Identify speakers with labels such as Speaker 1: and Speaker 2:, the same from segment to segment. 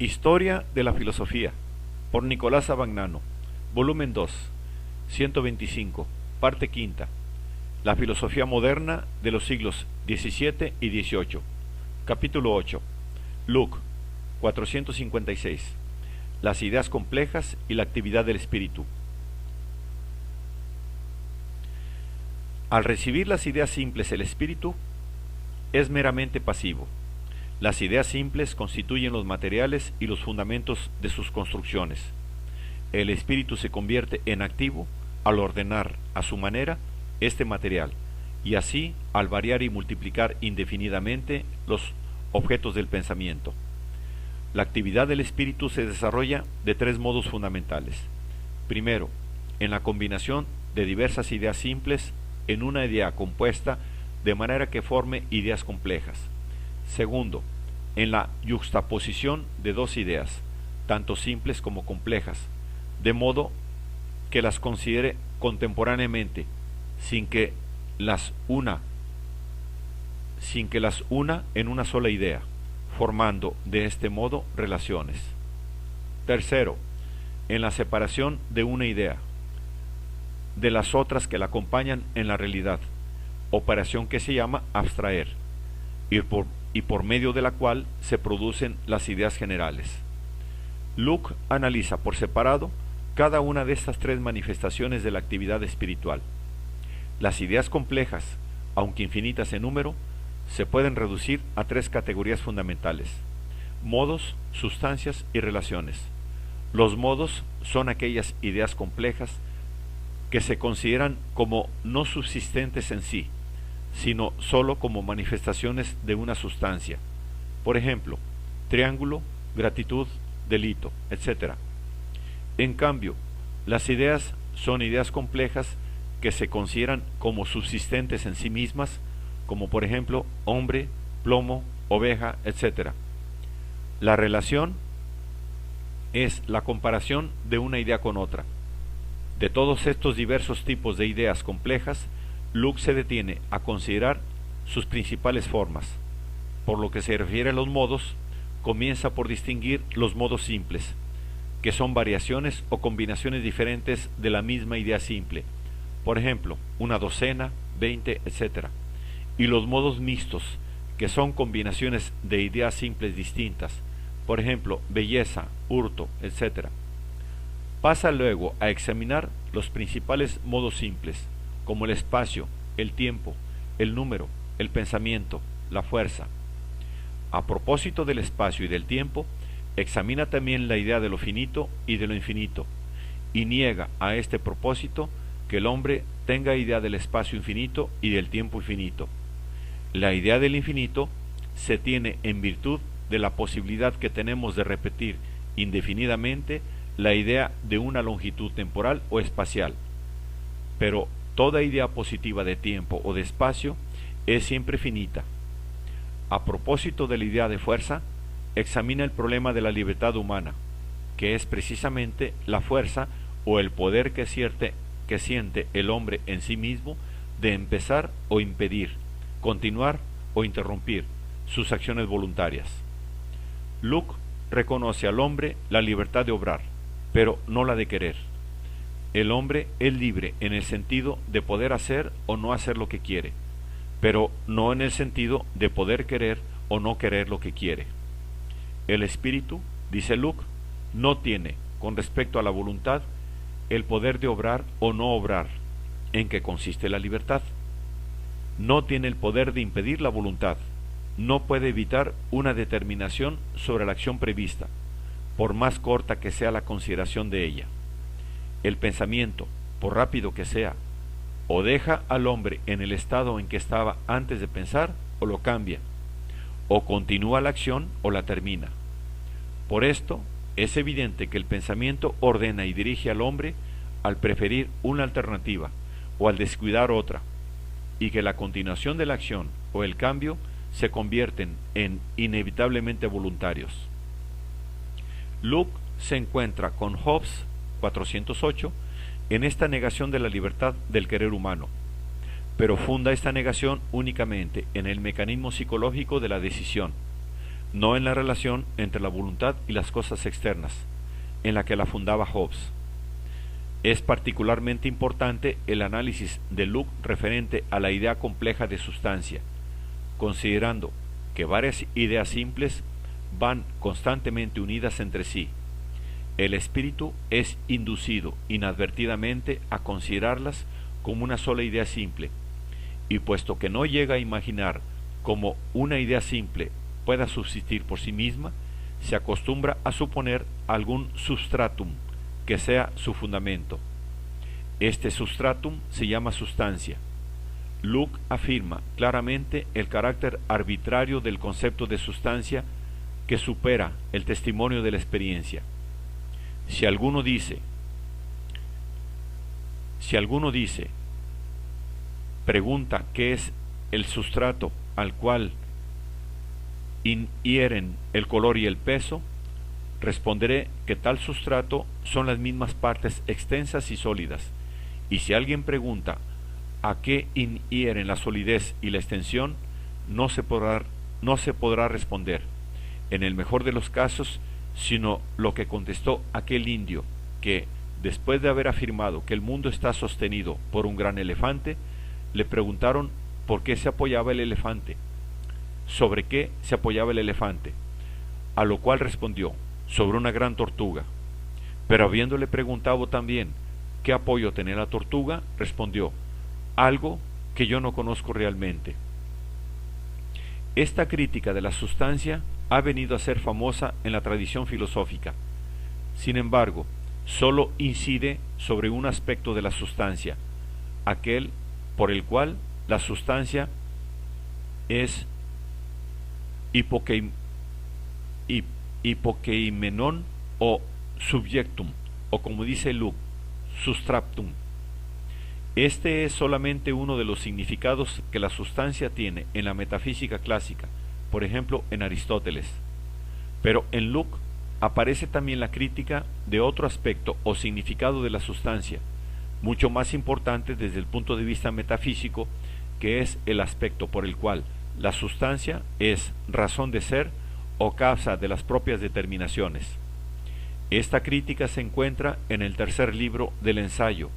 Speaker 1: Historia de la filosofía, por Nicolás Abagnano, volumen 2, 125, parte quinta. La filosofía moderna de los siglos XVII y XVIII. Capítulo 8. Luke, 456. Las ideas complejas y la actividad del espíritu. Al recibir las ideas simples, el espíritu es meramente pasivo. Las ideas simples constituyen los materiales y los fundamentos de sus construcciones. El espíritu se convierte en activo al ordenar a su manera este material, y así al variar y multiplicar indefinidamente los objetos del pensamiento. La actividad del espíritu se desarrolla de tres modos fundamentales. Primero, en la combinación de diversas ideas simples en una idea compuesta de manera que forme ideas complejas. Segundo, en la yuxtaposición de dos ideas, tanto simples como complejas, de modo que las considere contemporáneamente, sin que las una en una sola idea, formando de este modo relaciones. Tercero, en la separación de una idea de las otras que la acompañan en la realidad, operación que se llama abstraer, y por medio de la cual se producen las ideas generales. Luke analiza por separado cada una de estas tres manifestaciones de la actividad espiritual. Las ideas complejas, aunque infinitas en número, se pueden reducir a tres categorías fundamentales: modos, sustancias y relaciones. Los modos son aquellas ideas complejas que se consideran como no subsistentes en sí, sino sólo como manifestaciones de una sustancia. Por ejemplo, triángulo, gratitud, delito, etc. En cambio, las ideas son ideas complejas que se consideran como subsistentes en sí mismas, como por ejemplo hombre, plomo, oveja, etc. La relación es la comparación de una idea con otra. De todos estos diversos tipos de ideas complejas, Luke se detiene a considerar sus principales formas. Por lo que se refiere a los modos, comienza por distinguir los modos simples, que son variaciones o combinaciones diferentes de la misma idea simple, por ejemplo, una docena, 20, etc. Y los modos mixtos, que son combinaciones de ideas simples distintas, por ejemplo, belleza, hurto, etc. Pasa luego a examinar los principales modos simples, como el espacio, el tiempo, el número, el pensamiento, la fuerza. A propósito del espacio y del tiempo, examina también la idea de lo finito y de lo infinito, y niega a este propósito que el hombre tenga idea del espacio infinito y del tiempo infinito. La idea del infinito se tiene en virtud de la posibilidad que tenemos de repetir indefinidamente la idea de una longitud temporal o espacial, pero toda idea positiva de tiempo o de espacio es siempre finita. A propósito de la idea de fuerza, examina el problema de la libertad humana, que es precisamente la fuerza o el poder que siente el hombre en sí mismo de empezar o impedir, continuar o interrumpir sus acciones voluntarias. Luke reconoce al hombre la libertad de obrar, pero no la de querer. El hombre es libre en el sentido de poder hacer o no hacer lo que quiere, pero no en el sentido de poder querer o no querer lo que quiere. El espíritu, dice Luke, no tiene, con respecto a la voluntad, el poder de obrar o no obrar, en que consiste la libertad. No tiene el poder de impedir la voluntad, no puede evitar una determinación sobre la acción prevista, por más corta que sea la consideración de ella. El pensamiento, por rápido que sea, o deja al hombre en el estado en que estaba antes de pensar, o lo cambia, o continúa la acción o la termina. Por esto, es evidente que el pensamiento ordena y dirige al hombre al preferir una alternativa o al descuidar otra, y que la continuación de la acción o el cambio se convierten en inevitablemente voluntarios. Luke se encuentra con Hobbes, 408, en esta negación de la libertad del querer humano, pero funda esta negación únicamente en el mecanismo psicológico de la decisión, no en la relación entre la voluntad y las cosas externas, en la que la fundaba Hobbes. Es particularmente importante el análisis de Locke referente a la idea compleja de sustancia, considerando que varias ideas simples van constantemente unidas entre sí. El espíritu es inducido inadvertidamente a considerarlas como una sola idea simple, y puesto que no llega a imaginar cómo una idea simple pueda subsistir por sí misma, se acostumbra a suponer algún substratum que sea su fundamento. Este substratum se llama sustancia. Locke afirma claramente el carácter arbitrario del concepto de sustancia que supera el testimonio de la experiencia. Si alguno dice, pregunta qué es el sustrato al cual inhieren el color y el peso, responderé que tal sustrato son las mismas partes extensas y sólidas, y si alguien pregunta a qué inhieren la solidez y la extensión, no se podrá responder, en el mejor de los casos, sino lo que contestó aquel indio que, después de haber afirmado que el mundo está sostenido por un gran elefante, le preguntaron por qué se apoyaba el elefante, sobre qué se apoyaba el elefante, a lo cual respondió, sobre una gran tortuga. Pero habiéndole preguntado también qué apoyo tenía la tortuga, respondió, algo que yo no conozco realmente. Esta crítica de la sustancia ha venido a ser famosa en la tradición filosófica. Sin embargo, sólo incide sobre un aspecto de la sustancia, aquel por el cual la sustancia es hipokeimenon o subjectum, o como dice Locke, substratum. Este es solamente uno de los significados que la sustancia tiene en la metafísica clásica, por ejemplo en Aristóteles. Pero en Locke aparece también la crítica de otro aspecto o significado de la sustancia, mucho más importante desde el punto de vista metafísico, que es el aspecto por el cual la sustancia es razón de ser o causa de las propias determinaciones. Esta crítica se encuentra en el tercer libro del ensayo,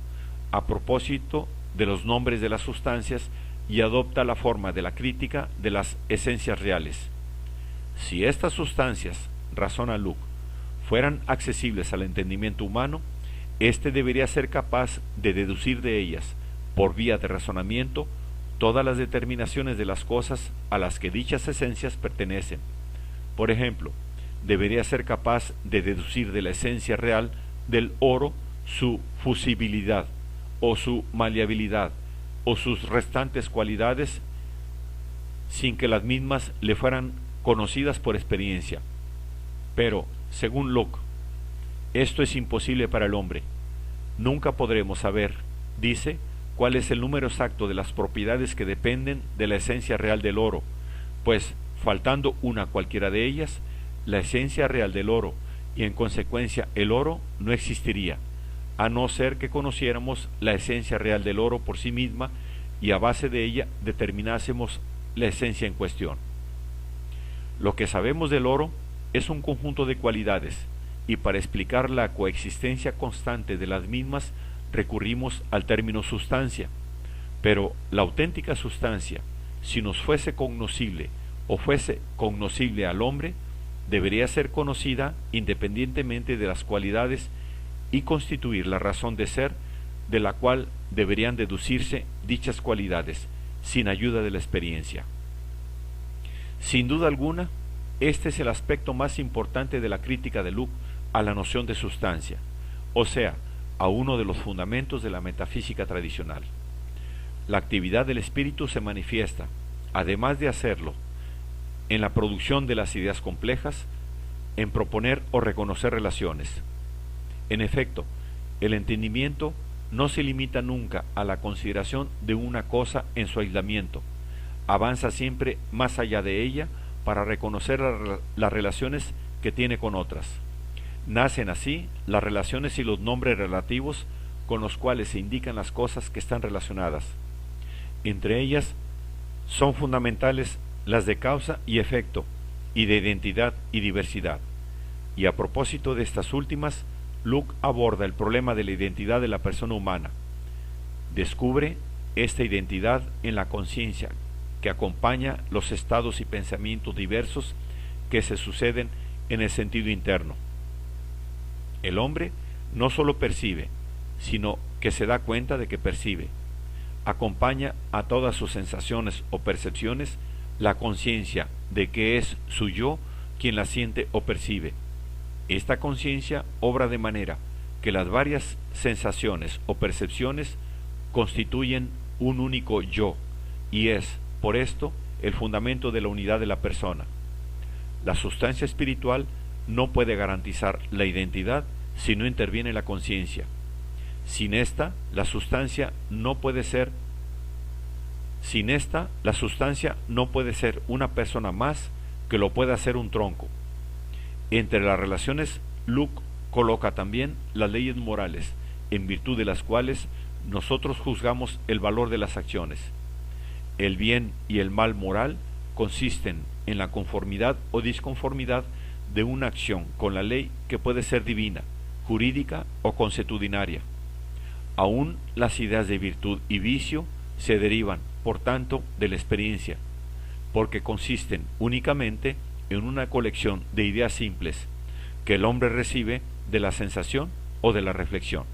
Speaker 1: a propósito de los nombres de las sustancias, y adopta la forma de la crítica de las esencias reales. Si estas sustancias, razona Locke, fueran accesibles al entendimiento humano, éste debería ser capaz de deducir de ellas, por vía de razonamiento, todas las determinaciones de las cosas a las que dichas esencias pertenecen. Por ejemplo, debería ser capaz de deducir de la esencia real del oro su fusibilidad, o su maleabilidad, o sus restantes cualidades, sin que las mismas le fueran conocidas por experiencia. Pero, según Locke, esto es imposible para el hombre. Nunca podremos saber, dice, cuál es el número exacto de las propiedades que dependen de la esencia real del oro, pues, faltando una cualquiera de ellas, la esencia real del oro, y en consecuencia el oro, no existiría, a no ser que conociéramos la esencia real del oro por sí misma y a base de ella determinásemos la esencia en cuestión. Lo que sabemos del oro es un conjunto de cualidades, y para explicar la coexistencia constante de las mismas recurrimos al término sustancia, pero la auténtica sustancia, si nos fuese cognoscible o fuese cognoscible al hombre, debería ser conocida independientemente de las cualidades y constituir la razón de ser de la cual deberían deducirse dichas cualidades, sin ayuda de la experiencia. Sin duda alguna, este es el aspecto más importante de la crítica de Locke a la noción de sustancia, o sea, a uno de los fundamentos de la metafísica tradicional. La actividad del espíritu se manifiesta, además de hacerlo, en la producción de las ideas complejas, en proponer o reconocer relaciones. En efecto, el entendimiento no se limita nunca a la consideración de una cosa en su aislamiento, avanza siempre más allá de ella para reconocer las relaciones que tiene con otras. Nacen así las relaciones y los nombres relativos con los cuales se indican las cosas que están relacionadas. Entre ellas son fundamentales las de causa y efecto, y de identidad y diversidad. Y a propósito de estas últimas, Luke aborda el problema de la identidad de la persona humana. Descubre esta identidad en la conciencia que acompaña los estados y pensamientos diversos que se suceden en el sentido interno. El hombre no solo percibe, sino que se da cuenta de que percibe. Acompaña a todas sus sensaciones o percepciones la conciencia de que es su yo quien la siente o percibe. Esta conciencia obra de manera que las varias sensaciones o percepciones constituyen un único yo, y es, por esto, el fundamento de la unidad de la persona. La sustancia espiritual no puede garantizar la identidad si no interviene la conciencia. Sin esta, la sustancia no puede ser una persona más que lo pueda ser un tronco. Entre las relaciones, Luke coloca también las leyes morales, en virtud de las cuales nosotros juzgamos el valor de las acciones. El bien y el mal moral consisten en la conformidad o disconformidad de una acción con la ley que puede ser divina, jurídica o consuetudinaria. Aún las ideas de virtud y vicio se derivan, por tanto, de la experiencia, porque consisten únicamente en una colección de ideas simples que el hombre recibe de la sensación o de la reflexión.